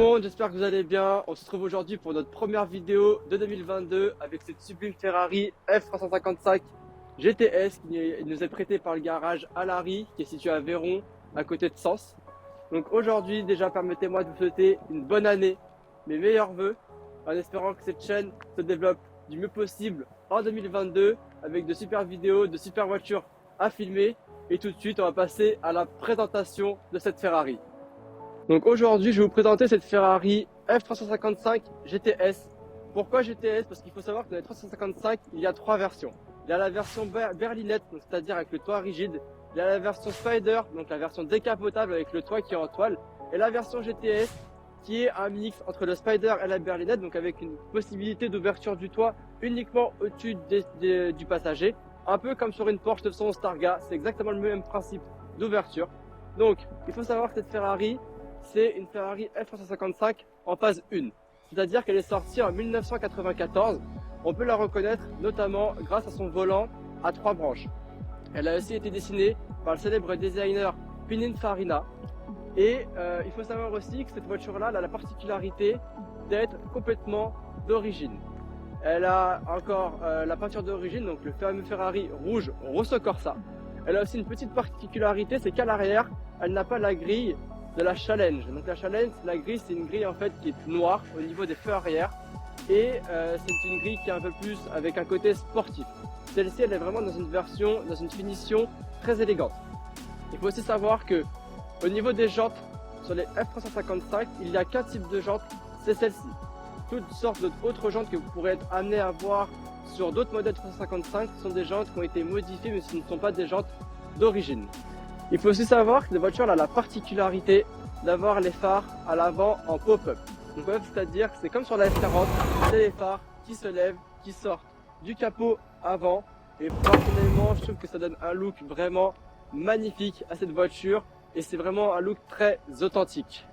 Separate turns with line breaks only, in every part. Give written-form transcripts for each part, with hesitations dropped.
monde, j'espère que vous allez bien. On se retrouve aujourd'hui pour notre première vidéo de 2022 avec cette sublime Ferrari F355 GTS qui nous est prêtée par le garage Alary qui est situé à Véron, à côté de Sens. Donc aujourd'hui, déjà, permettez-moi de vous souhaiter une bonne année, mes meilleurs vœux, en espérant que cette chaîne se développe du mieux possible en 2022 avec de super vidéos, de super voitures à filmer. Et tout de suite, on va passer à la présentation de cette Ferrari. Donc aujourd'hui, je vais vous présenter cette Ferrari F355 GTS. Pourquoi GTS? Parce qu'il faut savoir que dans les 355, il y a trois versions. Il y a la version berlinette, c'est-à-dire avec le toit rigide. Il y a la version Spider, donc la version décapotable avec le toit qui est en toile. Et la version GTS, qui est un mix entre le Spider et la berlinette, donc avec une possibilité d'ouverture du toit uniquement au-dessus du passager. Un peu comme sur une Porsche 911 Targa, c'est exactement le même principe d'ouverture. Donc, il faut savoir que cette Ferrari, c'est une Ferrari F355 en phase 1. C'est-à-dire qu'elle est sortie en 1994. On peut la reconnaître notamment grâce à son volant à 3 branches. Elle a aussi été dessinée par le célèbre designer Pininfarina. Et il faut savoir aussi que cette voiture-là a la particularité d'être complètement d'origine. Elle a encore la peinture d'origine, donc le fameux Ferrari rouge Rosso Corsa. Elle a aussi une petite particularité, c'est qu'à l'arrière, elle n'a pas la grille de la Challenge. Donc la Challenge, la grille, c'est une grille en fait qui est noire au niveau des feux arrière et c'est une grille qui est un peu plus avec un côté sportif. Celle-ci, elle est vraiment dans une finition très élégante. Il faut aussi savoir que au niveau des jantes, sur les F355, il y a qu'un type de jantes, c'est celle-ci. Toutes sortes d'autres jantes que vous pourrez être amené à voir sur d'autres modèles 355 sont des jantes qui ont été modifiées, mais ce ne sont pas des jantes d'origine. Il faut aussi savoir que la voiture a la particularité d'avoir les phares à l'avant en pop-up. Donc c'est-à-dire que c'est comme sur la F40, c'est les phares qui se lèvent, qui sortent du capot avant. Et personnellement, je trouve que ça donne un look vraiment magnifique à cette voiture et c'est vraiment un look très authentique.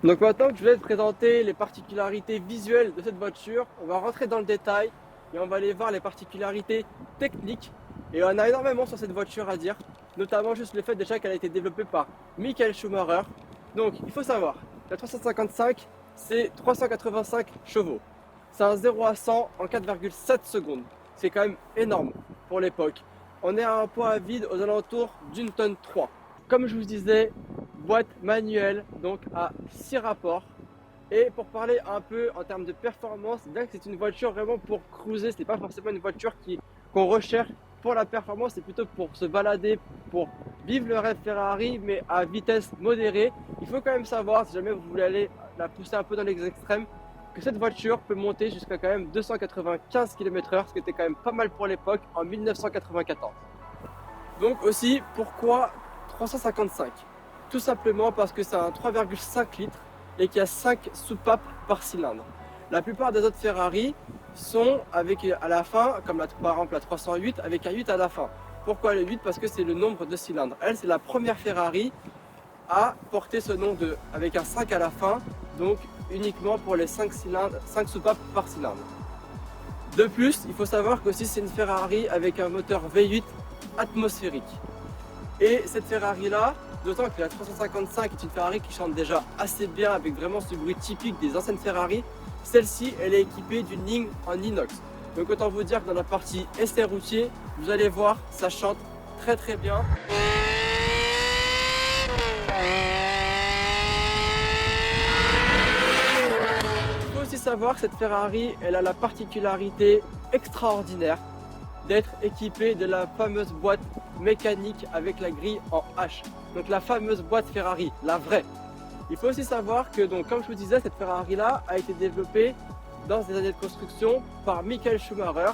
Donc maintenant que je vais te présenter les particularités visuelles de cette voiture, on va rentrer dans le détail et on va aller voir les particularités techniques. Et on a énormément sur cette voiture à dire, notamment juste le fait déjà qu'elle a été développée par Michael Schumacher. Donc il faut savoir, la 355 c'est 385 chevaux. C'est un 0 à 100 en 4,7 secondes. C'est quand même énorme pour l'époque. On est à un poids à vide aux alentours d'une tonne 3. Comme je vous disais, boîte manuelle, donc à 6 rapports. Et pour parler un peu en termes de performance, c'est bien que c'est une voiture vraiment pour cruiser. Ce n'est pas forcément une voiture qu'on recherche pour la performance, c'est plutôt pour se balader, pour vivre le rêve Ferrari, mais à vitesse modérée. Il faut quand même savoir, si jamais vous voulez aller la pousser un peu dans les extrêmes, que cette voiture peut monter jusqu'à quand même 295 km/h, ce qui était quand même pas mal pour l'époque en 1994. Donc aussi, pourquoi 355? Tout simplement parce que c'est un 3,5 litres et qu'il y a 5 soupapes par cylindre. La plupart des autres Ferrari sont avec à la fin, comme par exemple la 308, avec un 8 à la fin. Pourquoi le 8? Parce que c'est le nombre de cylindres. Elle, c'est la première Ferrari à porter ce nom avec un 5 à la fin, donc uniquement pour les 5 soupapes par cylindre. De plus, il faut savoir que c'est une Ferrari avec un moteur V8 atmosphérique. Et cette Ferrari-là, d'autant que la 355 est une Ferrari qui chante déjà assez bien avec vraiment ce bruit typique des anciennes Ferrari, celle-ci, elle est équipée d'une ligne en inox. Donc autant vous dire que dans la partie essai routier, vous allez voir, ça chante très très bien. Il faut aussi savoir que cette Ferrari, elle a la particularité extraordinaire d'être équipée de la fameuse boîte mécanique avec la grille en H. Donc la fameuse boîte Ferrari, la vraie. Il faut aussi savoir que, donc, comme je vous disais, cette Ferrari-là a été développée dans des années de construction par Michael Schumacher.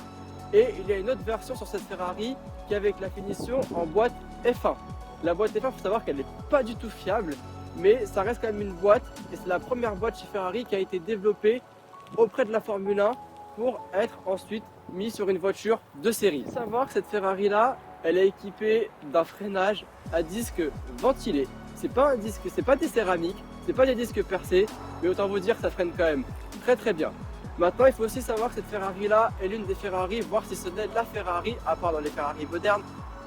Et il y a une autre version sur cette Ferrari qui est avec la finition en boîte F1. La boîte F1, il faut savoir qu'elle n'est pas du tout fiable, mais ça reste quand même une boîte. Et c'est la première boîte chez Ferrari qui a été développée auprès de la Formule 1 pour être ensuite mis sur une voiture de série. Il faut savoir que cette Ferrari-là, elle est équipée d'un freinage à disque ventilé. C'est pas des céramiques, c'est pas des disques percés, mais autant vous dire que ça freine quand même très très bien. Maintenant, il faut aussi savoir que cette Ferrari là est l'une des Ferrari, voire si ce n'est la Ferrari, à part dans les Ferrari modernes,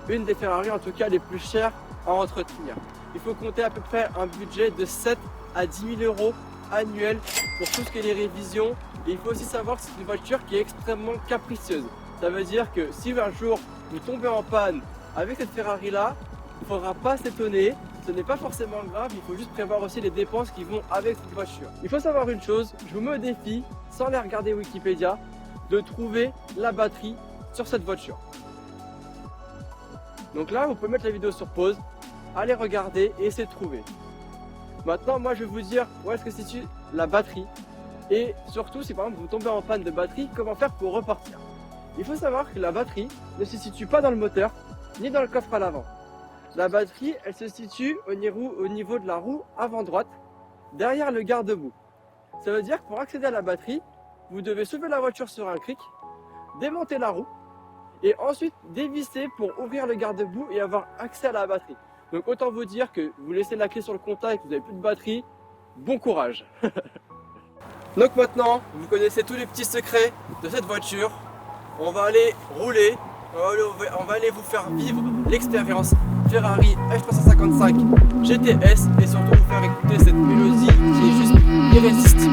une des Ferrari en tout cas les plus chères à entretenir. Il faut compter à peu près un budget de 7 à 10 000 euros annuels pour tout ce qui est les révisions. Et il faut aussi savoir que c'est une voiture qui est extrêmement capricieuse. Ça veut dire que si un jour vous tombez en panne avec cette Ferrari là, il ne faudra pas s'étonner. Ce n'est pas forcément grave, il faut juste prévoir aussi les dépenses qui vont avec cette voiture. Il faut savoir une chose, je vous mets au défi, sans aller regarder Wikipédia, de trouver la batterie sur cette voiture. Donc là, vous pouvez mettre la vidéo sur pause, aller regarder et essayer de trouver. Maintenant, moi je vais vous dire où est-ce que se situe la batterie et surtout si par exemple vous tombez en panne de batterie, comment faire pour repartir. Il faut savoir que la batterie ne se situe pas dans le moteur ni dans le coffre à l'avant. La batterie, elle se situe au niveau de la roue avant droite, derrière le garde-boue. Ça veut dire que pour accéder à la batterie, vous devez soulever la voiture sur un cric, démonter la roue et ensuite dévisser pour ouvrir le garde-boue et avoir accès à la batterie. Donc autant vous dire que vous laissez la clé sur le contact et que vous n'avez plus de batterie, bon courage. Donc maintenant, vous connaissez tous les petits secrets de cette voiture. On va aller rouler, on va aller vous faire vivre l'expérience Ferrari F355 GTS et surtout vous faire écouter cette mélodie qui est juste irrésistible.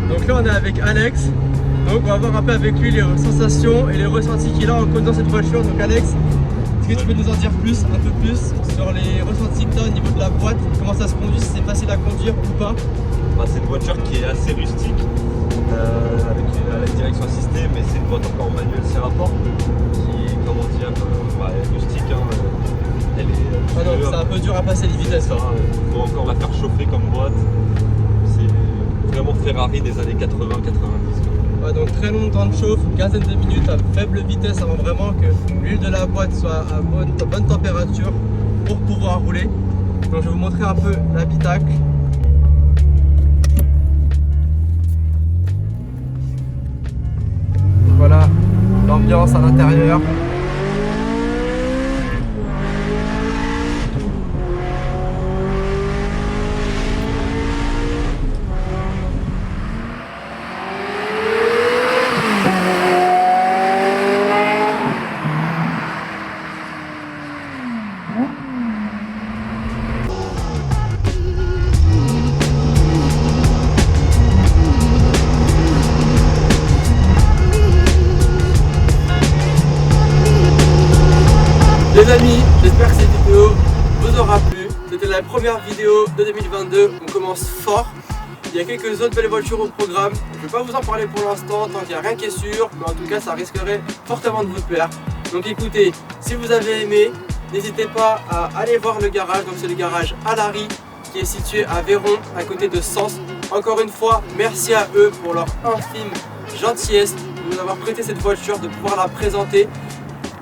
Donc là on est avec Alex. Donc on va voir un peu avec lui les sensations et les ressentis qu'il a en conduisant cette voiture. Donc Alex, est-ce que tu peux nous en dire un peu plus sur les ressentis que tu as au niveau de la boîte, comment ça se conduit, si c'est facile à conduire ou pas?
C'est une voiture qui est assez rustique, avec la direction assistée, mais c'est une boîte encore manuelle 6 rapports, qui est, comment dire, rustique. Elle est
c'est un peu dur à passer les vitesses.
Il faut encore la faire chauffer comme boîte. C'est vraiment Ferrari des années 80-90.
Ouais, donc très long temps de chauffe, une quinzaine de minutes à faible vitesse avant vraiment que l'huile de la boîte soit à bonne température pour pouvoir rouler. Donc je vais vous montrer un peu l'habitacle. Voilà l'ambiance à l'intérieur. Les amis, j'espère que cette vidéo vous aura plu. C'était la première vidéo de 2022, on commence fort. Il y a quelques autres belles voitures au programme. Je ne vais pas vous en parler pour l'instant tant qu'il n'y a rien qui est sûr, mais en tout cas ça risquerait fortement de vous plaire. Donc écoutez, si vous avez aimé, n'hésitez pas à aller voir le garage. Donc c'est le garage Alary qui est situé à Véron, à côté de Sens. Encore une fois, merci à eux pour leur infime gentillesse de nous avoir prêté cette voiture, de pouvoir la présenter.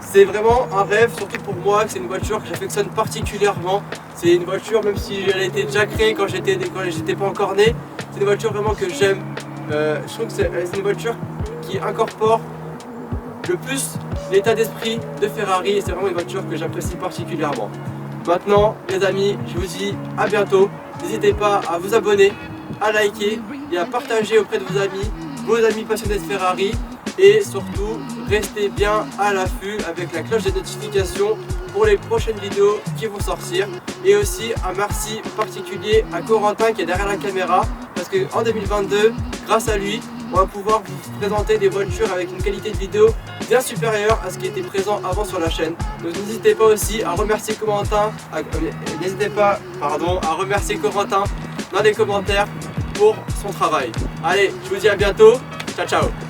C'est vraiment un rêve, surtout pour moi, que c'est une voiture que j'affectionne particulièrement. C'est une voiture, même si elle a été déjà créée quand j'étais pas encore né, c'est une voiture vraiment que j'aime. Je trouve que c'est une voiture qui incorpore le plus l'état d'esprit de Ferrari et c'est vraiment une voiture que j'apprécie particulièrement. Maintenant, les amis, je vous dis à bientôt. N'hésitez pas à vous abonner, à liker et à partager auprès de vos amis passionnés de Ferrari. Et surtout, restez bien à l'affût avec la cloche des notifications pour les prochaines vidéos qui vont sortir. Et aussi un merci particulier à Corentin qui est derrière la caméra parce qu'en 2022, grâce à lui, on va pouvoir vous présenter des voitures avec une qualité de vidéo bien supérieure à ce qui était présent avant sur la chaîne. Donc n'hésitez pas aussi à remercier Corentin, à remercier Corentin dans les commentaires pour son travail. Allez, je vous dis à bientôt, ciao ciao.